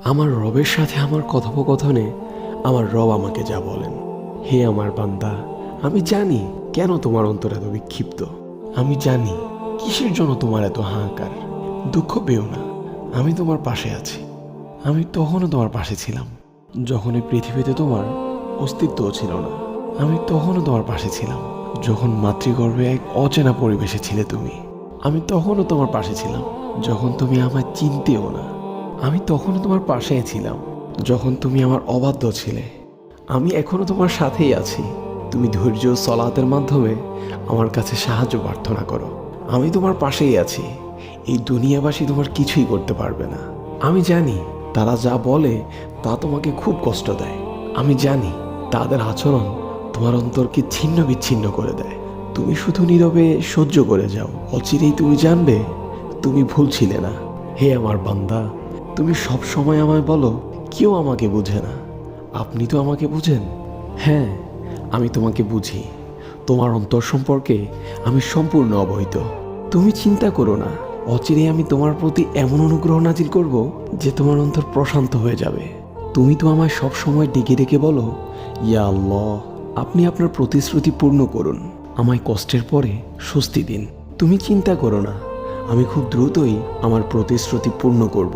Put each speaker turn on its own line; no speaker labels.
আমার রবের সাথে আমার কথোপকথনে আমার রব আমাকে যা বলেন, হে আমার বান্দা, আমি জানি কেন তোমার অন্তর এত বিক্ষিপ্ত। আমি জানি কিসের জন্য তোমার এত হাহাকার। দুঃখ পেও না, আমি তোমার পাশে আছি। আমি তখনও তোমার পাশে ছিলাম যখন এই পৃথিবীতে তোমার অস্তিত্বও ছিল না। আমি তখনও তোমার পাশে ছিলাম যখন মাতৃগর্ভে এক অচেনা পরিবেশে ছিলে তুমি। আমি তখনও তোমার পাশে ছিলাম যখন তুমি আমায় চিনতেও না। আমি তখনও তোমার পাশে ছিলাম যখন তুমি আমার অবাধ্য ছিলে। আমি এখনো তোমার সাথেই আছি। তুমি ধৈর্য ও সলাতের মাধ্যমে আমার কাছে সাহায্য প্রার্থনা করো। আমি তোমার পাশেই আছি। এই দুনিয়াবাসী তোমার কিছুই করতে পারবে না। আমি জানি তারা যা বলে তা তোমাকে খুব কষ্ট দেয়। আমি জানি তাদের আচরণ তোমার অন্তরকে ছিন্ন বিচ্ছিন্ন করে দেয়। তুমি শুধু নীরবে সহ্য করে যাও। অচিরেই তুমি জানবে তুমি ভুল ছিলে না। হে আমার বান্দা, তুমি সব সময় আমায় বলো কেউ আমাকে বুঝে না। আপনি তো আমাকে বুঝেন। হ্যাঁ, আমি তোমাকে বুঝি। তোমার অন্তর সম্পর্কে আমি সম্পূর্ণ অবহিত। তুমি চিন্তা করো না, অচিরেই আমি তোমার প্রতি এমন অনুগ্রহ নাজিল করব যে তোমার অন্তর প্রশান্ত হয়ে যাবে। তুমি তো আমায় সব সময় ডেকে ডেকে বলো, ইয়া আল্লাহ, আপনি আপনার প্রতিশ্রুতি পূর্ণ করুন, আমায় কষ্টের পরে স্বস্তি দিন। তুমি চিন্তা করো না, আমি খুব দ্রুতই আমার প্রতিশ্রুতি পূর্ণ করব।